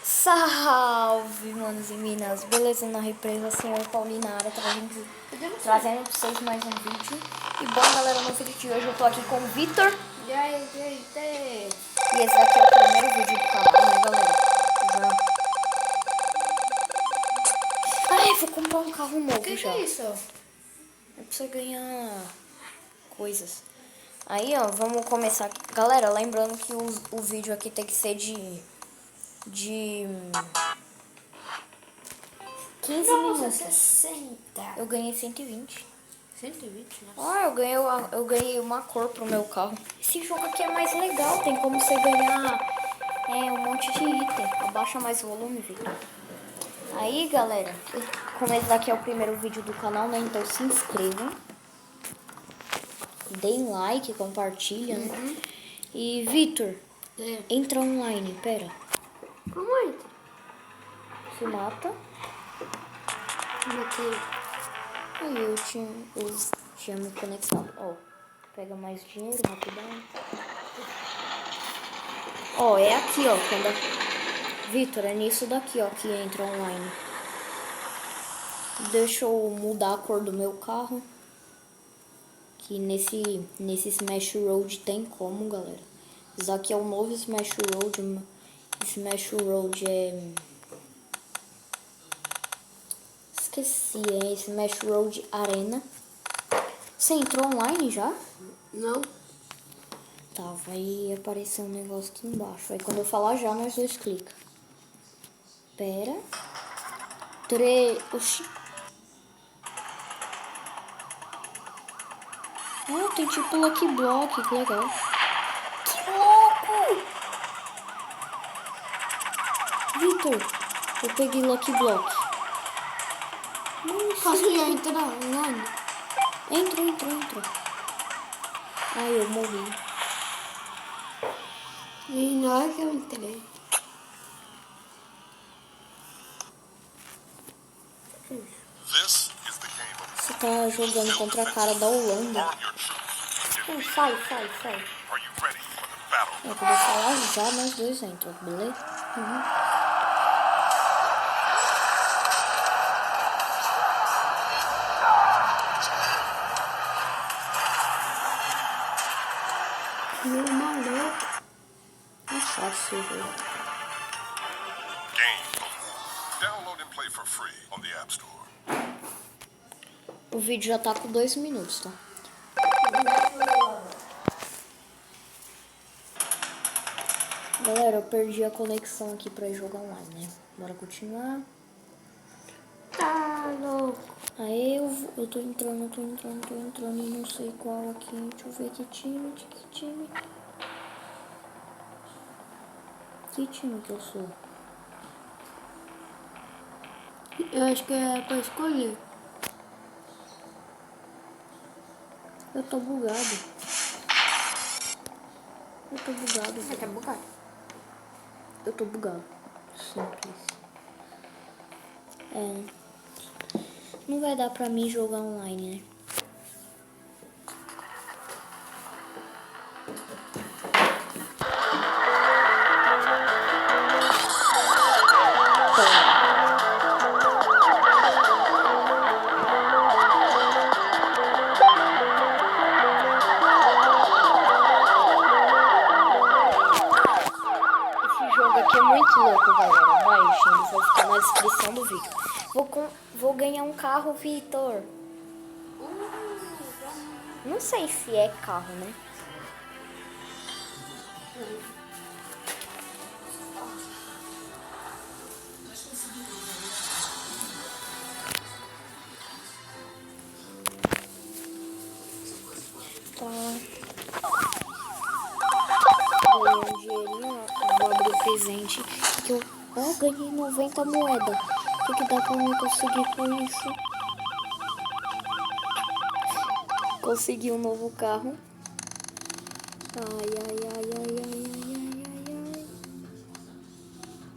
Salve, manos e minas, beleza? Na represa, senhor Paulinara, trazendo pra vocês mais um vídeo. E bom, galera, no vídeo de hoje eu tô aqui com o Vitor. E aí, gente? E esse daqui é o primeiro vídeo do canal, né, galera? Ai, vou comprar um carro novo. O que já. é isso? É pra você ganhar coisas. Aí, ó, vamos começar aqui. Galera, lembrando que o vídeo aqui tem que ser de 15 minutos. 60. Eu ganhei 120. 120, né? Ah, eu ganhei uma cor pro meu carro. Esse jogo aqui é mais legal, tem como você ganhar um monte de item. Abaixa mais o volume, Victor. Aí, galera, como esse daqui é o primeiro vídeo do canal, né? Então se inscrevam. Deem like, compartilhem, né? E, Victor, entra online, pera. Como entra? Se mata. Matei. Aí eu tinha me conectado. Ó, pega mais dinheiro, rapidão. Ó, é aqui, ó. Vitor, é nisso daqui, ó, que entra online. Deixa eu mudar a cor do meu carro. Que nesse Smash Road tem como, galera. Isso aqui é o novo Smash Road. Smash Road é... Esqueci, é Smash Road Arena. Você entrou online já? Não. Tá, vai aparecer um negócio aqui embaixo. Aí quando eu falar já, nós dois clica. Pera. Oxi. Ah, tem tipo Lucky Block, que legal. Que louco! Vitor, eu peguei Lucky Block. Posso já entrar online? Entra. Ai, eu morri. E na hora que eu entrei. Você tá jogando contra a cara da Holanda. Sai. Eu vou falar já, nós dois entram, beleza? Meu maluco. É fácil esse jogo. Download and play for free on the App Store. O vídeo já tá com 2 minutos, tá? Galera, eu perdi a conexão aqui pra jogar online, né? Bora continuar. Tá louco. Aí eu tô entrando e não sei qual aqui. Deixa eu ver que time. Que time que eu sou? Eu acho que é pra escolher. Eu tô bugado. Tá bugado. Eu tô bugado. Simples. Não vai dar pra mim jogar online, né? Esse jogo aqui é muito louco, galera. Baixem, vai ficar na descrição do vídeo. Vou ganhar um carro, Vitor. Não sei se é carro, né? Tá. Ganhei um dinheirinho, vou abrir o presente. Que eu ganhei 90 moedas. O que dá pra mim conseguir com isso? Consegui um novo carro. Ai.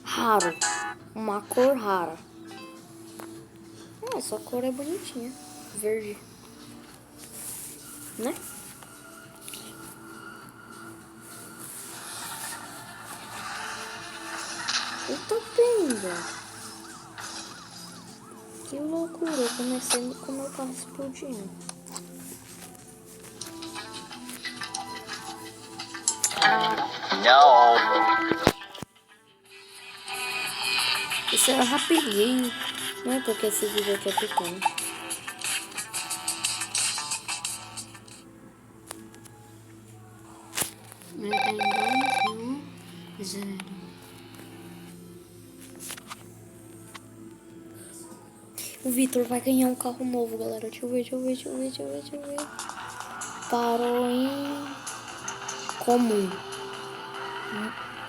Raro. Uma cor rara. Essa cor é bonitinha. Verde. Né? Puta pinga. Que loucura, eu comecei com o meu carro explodindo. Não. Isso é rapidinho. Não é porque esse vídeo aqui é pequeno. Ele tá em 2, 1, 0. O Vitor vai ganhar um carro novo, galera. Deixa eu ver. Parou em comum.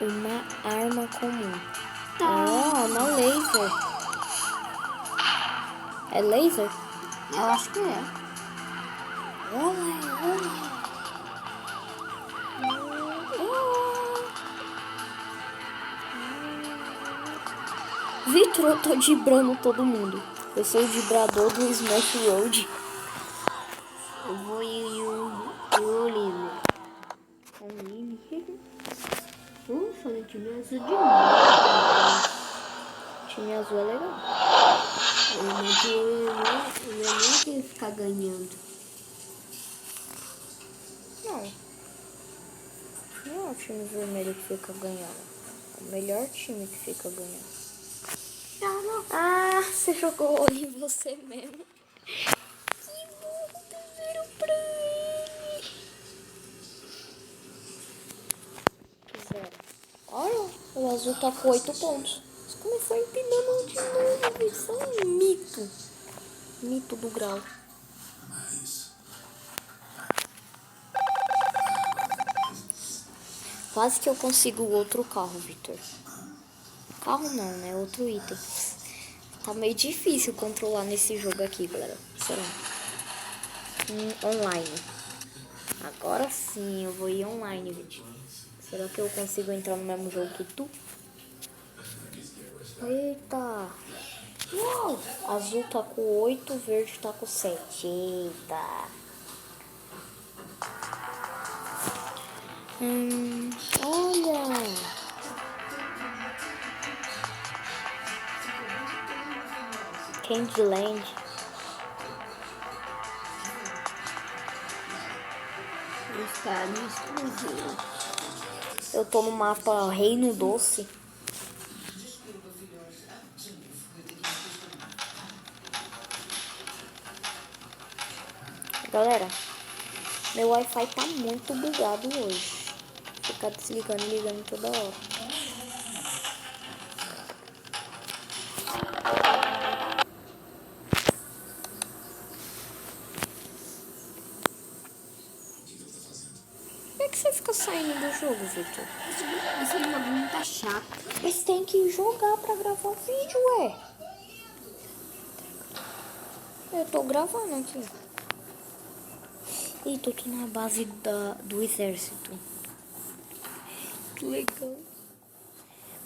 Uma arma comum. Uma laser. É laser? Eu acho que é. Olha. Vitor, eu tô dibrando todo mundo. Eu sou o dibrador do Smash Road. Eu vou e o Lime. Falei que me azul de novo. Time azul é legal. Eu não quero ficar ganhando. Não é o time vermelho que fica ganhando. É o melhor time que fica ganhando. Ah, você jogou em você mesmo. Que burro, primeiro pra mim. Olha, o azul tá com 8 pontos. Você começou empinando de novo. Isso é um mito. Mito do grau. Quase que eu consigo outro carro, Vitor. Carro não, né? Outro item. Tá meio difícil controlar nesse jogo aqui, galera. Será? Online. Agora sim, eu vou ir online, Vitor. Será que eu consigo entrar no mesmo jogo que tu? Eita. Uau. Azul tá com 8, verde tá com 7. Eita. Olha. Candyland. Os caras explodiram. Eu tô no mapa Reino Doce. Galera, meu Wi-Fi tá muito bugado hoje. Ficar desligando e ligando toda hora. Por que você fica saindo do jogo, Victor? Esse jogo tá chato. Mas tem que jogar pra gravar o vídeo, ué. Eu tô gravando aqui. Eita, eu tô na base do exército. Que legal.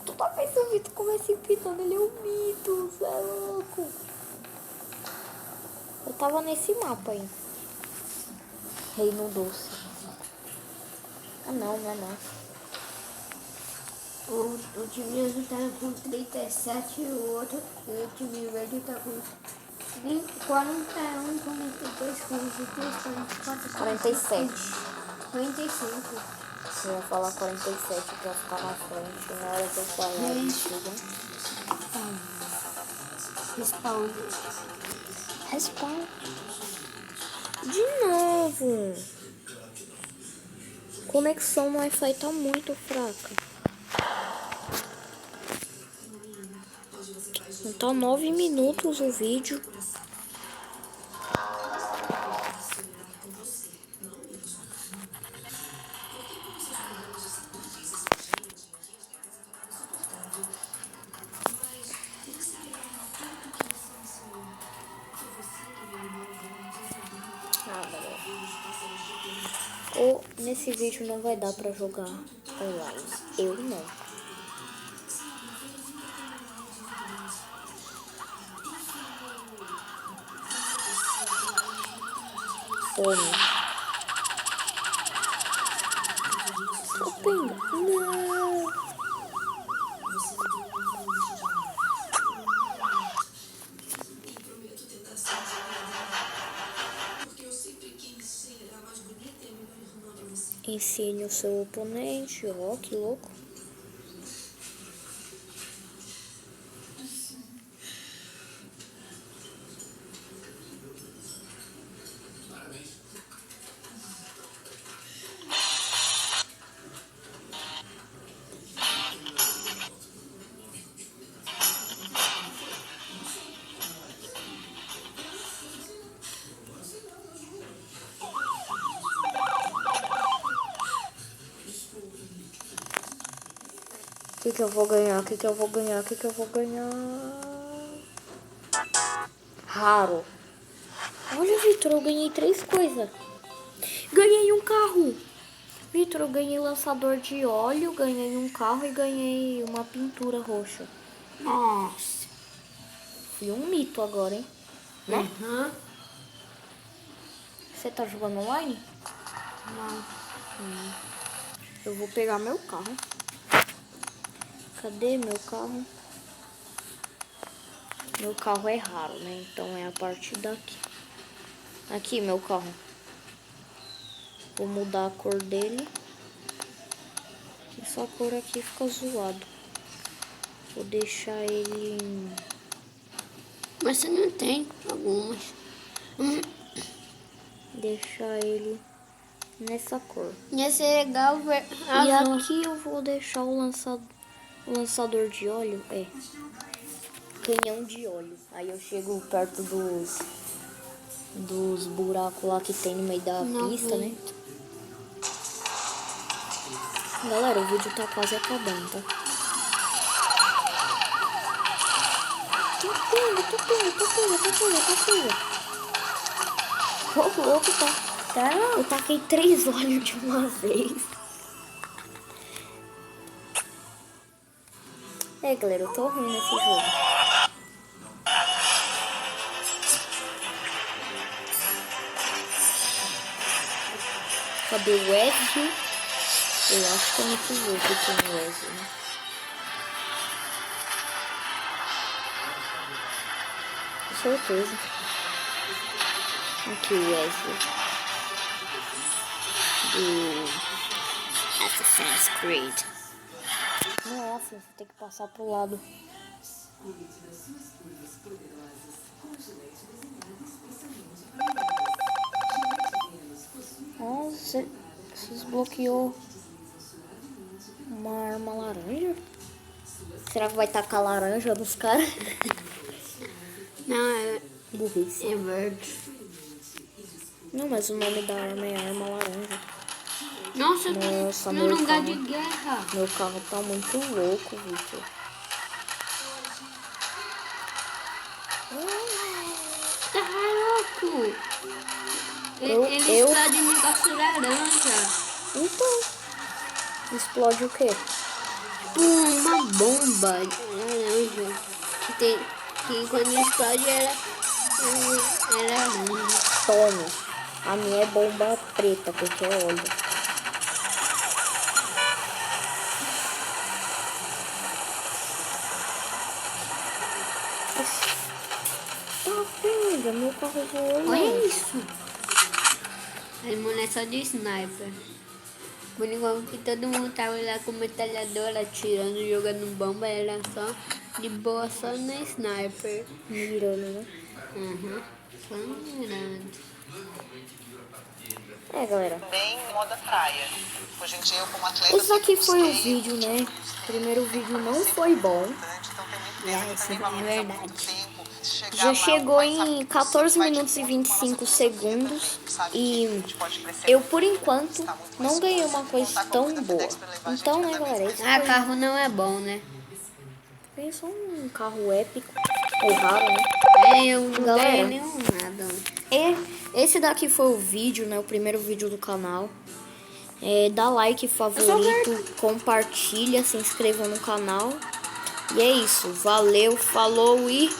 Toda vez que o Vitor começa empinando, ele é um mito, você é louco. Eu tava nesse mapa aí. Reino Doce. Ah não, não é não. O time azul tá com 37 e o time verde tá com 41, 42, 43, 44, 47. 45. Eu ia falar 47 pra ficar na frente. Na hora que eu falar, desculpa. Respawn. Respawn. De novo. Conexão no Wi-Fi tá muito fraca. Então 9 minutos o vídeo. Ou nesse vídeo não vai dar pra jogar online. Eu não. Tome. Não. Ensine o seu oponente. Ó, que louco. O que eu vou ganhar? O que eu vou ganhar? O que eu vou ganhar? Raro. Olha, Vitor, eu ganhei 3 coisas. Ganhei um carro. Vitor, eu ganhei lançador de óleo, ganhei um carro e ganhei uma pintura roxa. Nossa. Fui um mito agora, hein? Né? Uhum. Você tá jogando online? Não. Eu vou pegar meu carro. Cadê meu carro? Meu carro é raro, né? Então é a partir daqui. Aqui, meu carro. Vou mudar a cor dele. Essa cor aqui fica zoado. Vou deixar ele em... Mas você não tem algumas. Deixar ele nessa cor. Ia ser legal ver E azul. aqui eu vou deixar o lançador de óleo. É. Canhão de óleo. Aí eu chego perto dos buracos lá que tem no meio da pista, né? Galera, o vídeo tá quase acabando, tá? Tô pega. Ô, louco, tá? Eu taquei 3 olhos de uma vez. É, galera, eu tô ruim nesse jogo. Cadê o Wesley? Eu acho que é nesse jogo que tem o Wesley, né? Com certeza. Aqui o Wesley. Do Assassin's Creed. Nossa, vou ter que passar pro lado. Nossa, você desbloqueou uma arma laranja? Será que vai tacar laranja nos caras? Não, Burrice. é verde. Não, mas o nome da arma é arma laranja. Nossa, Nossa, no meu lugar carro. de guerra. Meu carro tá muito louco, Victor. Tá louco. Eu- Ele explode negócio laranja. Então, explode o quê? Tipo uma bomba laranja. Que quando explode era laranja. Tome. A minha é bomba preta, porque é óleo. Tá vendo? Meu carro voou. Olha isso. As mulheres só de sniper. Por enquanto que todo mundo tava lá com metralhadora atirando, jogando bomba, era só de boa, só na sniper. Mirando, né? Uhum. Só mirando. É, galera. Também moda praia. Hoje em dia eu como atleta... Esse aqui foi o busquei vídeo, né? O primeiro vídeo não foi bom. bastante, então tem muito tempo que Isso também é valoriza verdade. muito tempo. Chegar Já lá chegou o mais rápido em possível, 14 vai de minutos e encontro com a nossa 25 filosofia segundos. também, sabe que a E gente pode crescer eu, muito, por enquanto, tá muito não mais ganhei forte, uma coisa contar com a tão vida boa. FedEx pra levar a gente Então, né, cada vez galera? mais Esse Ah, foi... carro não é bom, né? Foi só um carro épico. Ou raro, né? Eu não Galera. ganhei nenhum nada. Esse daqui foi o vídeo, né? O primeiro vídeo do canal. Dá like, favorito, compartilha, se inscreva no canal. E é isso. Valeu, falou e...